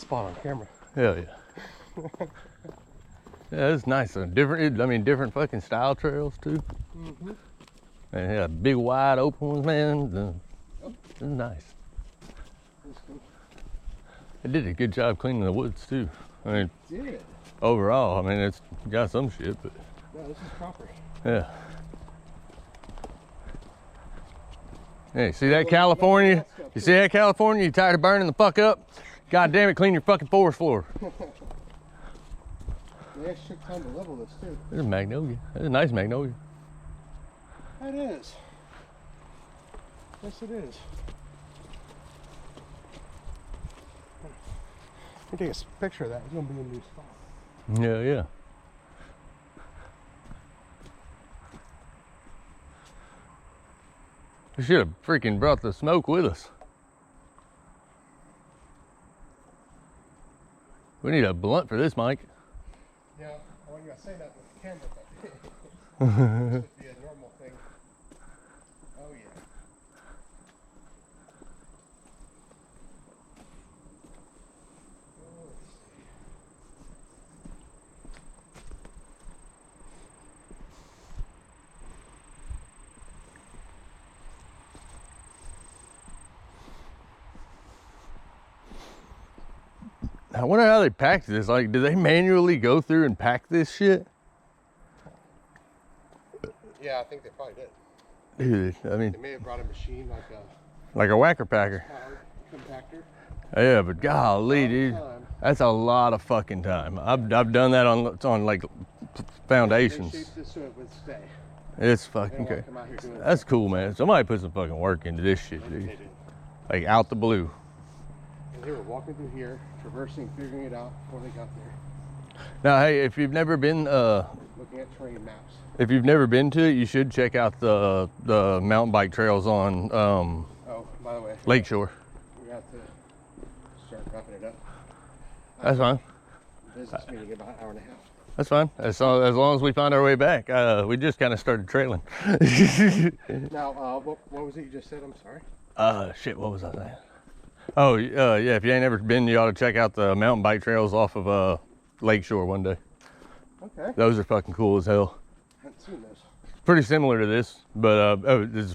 spot on camera. Hell yeah. Yeah, it's nice. Different, I mean, different fucking style trails too. Mm-hmm. And yeah, big wide open ones, man. It's nice. It did a good job cleaning the woods too. I mean, overall, I mean, it's got some shit, but. No, this is proper. Yeah. Hey, see that California? You see that California? You tired of burning the fuck up? God damn it, clean your fucking forest floor. They actually took time to level this too. There's a magnolia. There's a nice magnolia. That is. Yes, it is. Let me take a picture of that. It's gonna be a new spot. Yeah, yeah. We should have freaking brought the smoke with us. We need a blunt for this, Mike. Yeah, I wasn't gonna say that with the camera, but this would be a normal thing. Oh yeah. I wonder how they packed this. Like, do they manually go through and pack this shit? Yeah, I think they probably did. Dude, I mean, they may have brought a machine like a whacker packer. Compactor. Yeah, but golly, dude, that's a lot of fucking time. I've done that on like foundations. They shaped this so it would stay. It's fucking crazy. That's cool, man. Somebody put some fucking work into this shit, dude. Like out the blue. And they were walking through here, traversing, figuring it out before they got there. Now, hey, if you've never been, looking at terrain maps. If you've never been to it, you should check out the mountain bike trails on oh, by the way, Lakeshore. We have to start wrapping it up. That's fine. Business meeting about an hour and a half. That's fine. As long as we find our way back. We just kind of started trailing. Now, what was it you just said? I'm sorry. Shit, what was I saying? Oh, yeah, if you ain't ever been, you ought to check out the mountain bike trails off of Lakeshore one day. Okay. Those are fucking cool as hell. I haven't seen those. Pretty similar to this, but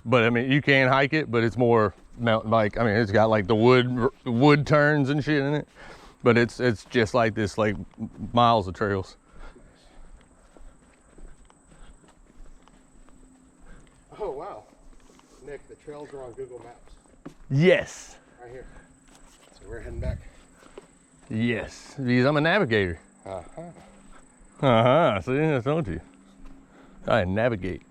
but I mean, you can hike it, but it's more mountain bike. I mean, it's got like the wood turns and shit in it, but it's just like this, like miles of trails. Oh wow, Nick, the trails are on Google Maps. Yes. Right here. So we're heading back. Yes, because I'm a navigator. See, I told you. I navigate.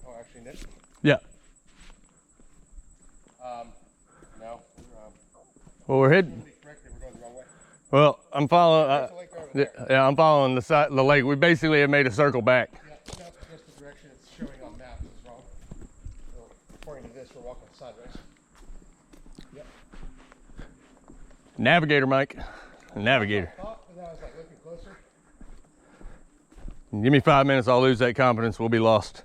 Oh, actually, Nick? Yeah. No. Well, we're heading. Well, I'm following. Yeah, I'm following the side, the lake. We basically have made a circle back. Yeah, no, just the direction it's showing on maps is wrong. So, according to this, we're walking sideways. Yep. Navigator, Mike. Navigator. I thought, but I was like looking closer. Give me 5 minutes. I'll lose that confidence. We'll be lost.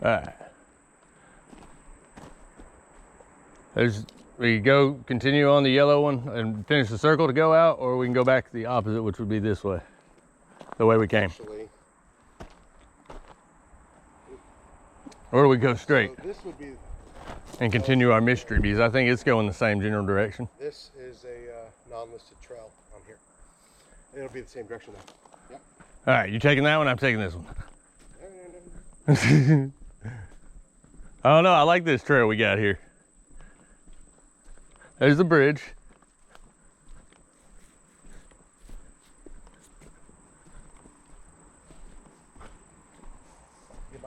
All right. We go continue on the yellow one and finish the circle to go out, or we can go back the opposite, which would be this way, the way we came. Actually, or do we go straight? So this would be. And continue our mystery, because I think it's going the same general direction. This is a non-listed trail on here. It'll be the same direction though. Yep. All right, you taking that one? I'm taking this one. I don't know. I like this trail we got here. There's the bridge.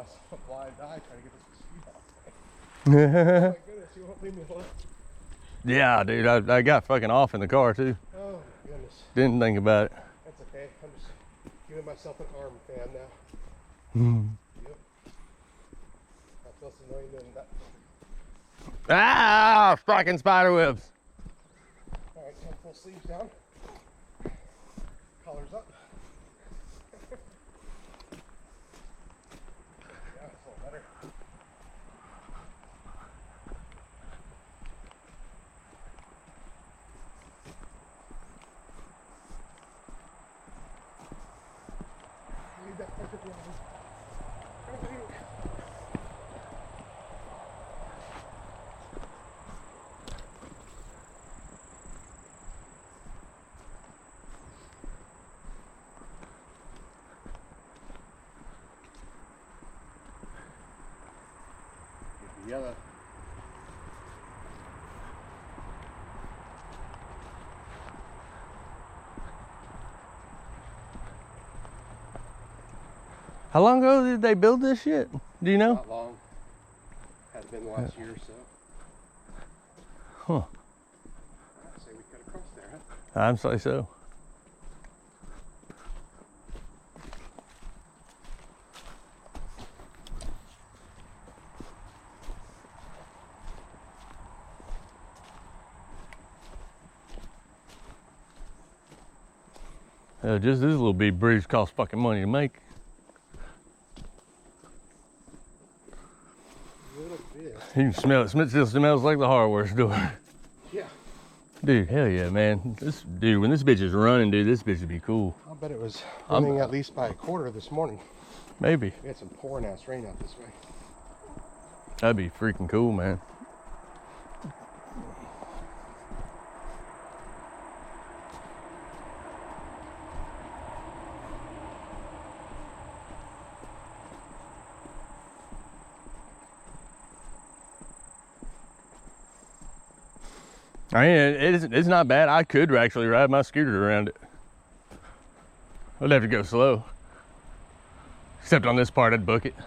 myself a blind eye trying to get this mosquito off. Oh my goodness, you won't leave me alone. Yeah, dude, I got fucking off in the car too. Oh my goodness. Didn't think about it. That's okay. I'm just giving myself an arm fan now. Yep. That's less annoying than that. Ah, fucking spider webs. Alright, time full sleeves down. Collars up. Yeah, it's a little better. Leave that fucker behind. Yellow. How long ago did they build this shit? Do you know? Not long. Has been the last year or so. Huh. I'd say we cut across there, huh? I'm say so. Just this little bitty bridge costs fucking money to make. Little bit. You can smell it. It still smells like the hardware store. Yeah. Dude, hell yeah, man. Dude, when this bitch is running, dude, this bitch would be cool. I'll bet it was running at least by a quarter this morning. Maybe. We had some pouring ass rain out this way. That'd be freaking cool, man. I mean, it's not bad. I could actually ride my scooter around it. I'd have to go slow. Except on this part, I'd book it. I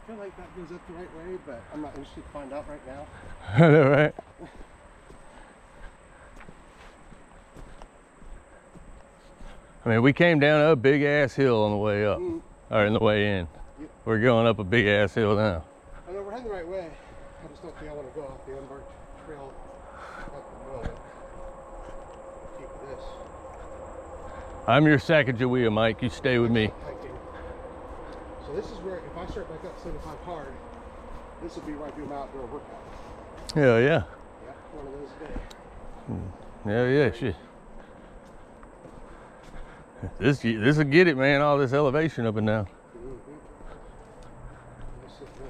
feel like that goes up the right way, but I'm not interested to find out right now. I know, right? I mean, we came down a big ass hill on the way up, or in the way in. Yep. We're going up a big ass hill now. I know we're heading the right way. I just don't think I want to go off the unmarked trail at the moment. Keep this. I'm your Sacagawea, Mike. You stay with me. Hiking. So this is where, if I start back up 75 hard, this will be right through my outdoor workout. Hell yeah. Yeah, one of those days. Hell yeah, shit. This will get it, man. All this elevation up and down. Yes, it will.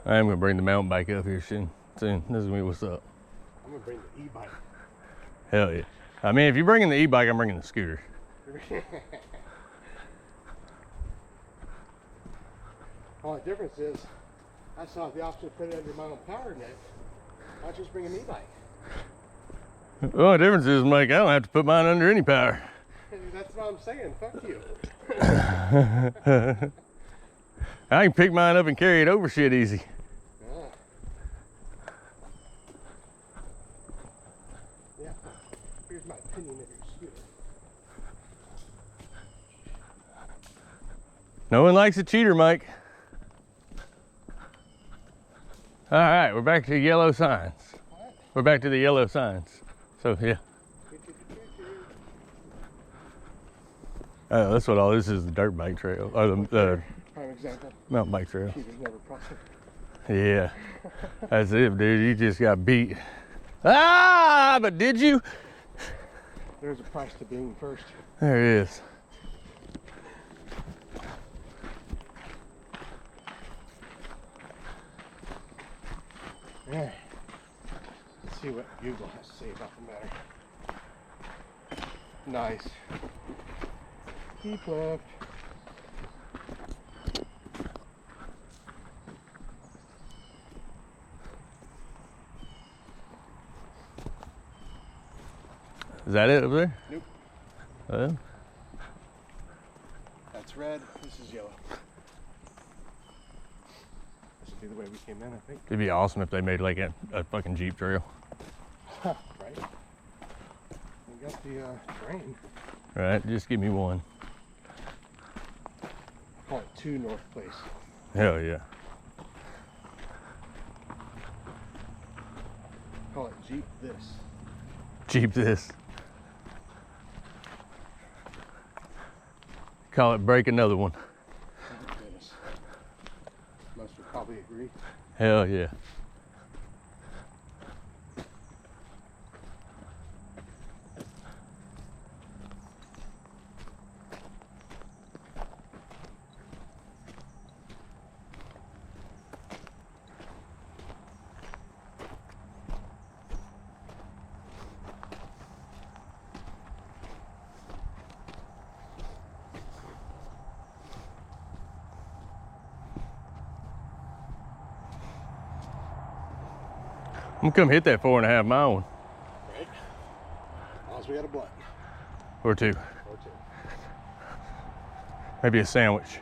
I am gonna bring the mountain bike up here soon. This is gonna be what's up. I'm gonna bring the e-bike. Hell yeah. I mean, if you're bringing the e-bike, I'm bringing the scooter. Well, the difference is, I saw the option to put it under my own power net. I just bring an e-bike. Well, the difference is, Mike, I don't have to put mine under any power. That's what I'm saying. Fuck you. I can pick mine up and carry it over shit easy. Yeah. Here's my opinion of your scooter. No one likes a cheater, Mike. All right, we're back to yellow signs. What? We're back to the yellow signs. So, yeah. Oh, that's what all this is, the dirt bike trail, or the Prime example. mountain bike trail. Cheaters never prosper. Yeah, that's it, dude. You just got beat. Ah, but did you? There's a price to being first. There it is. Yeah. Let's see what Google has to say about the matter. Nice. Keep left. Is that it over there? Nope. That's red. This is yellow. This would be the way we came in, I think. It'd be awesome if they made like a fucking Jeep trail. Right. We got the train. Right, just give me one. Call it 2 North Place. Hell yeah. Call it Jeep this. Jeep this. Call it break another one. Oh, goodness. Most would probably agree. Hell yeah. I'm gonna come hit that 4.5 mile one. Right. As long as we got a blunt. Or two. Or 2. Maybe a sandwich.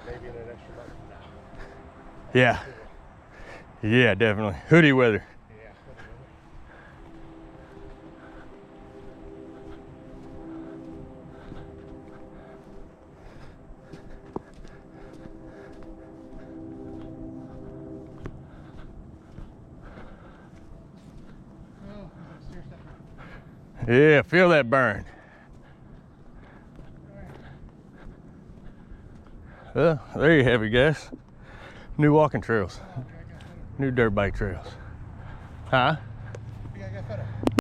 Maybe in an extra month from now. Yeah. Yeah, definitely. Hoodie weather. Yeah. Yeah, feel that burn. Well, there you have it, guys. New walking trails. New dirt bike trails. Huh? I got better.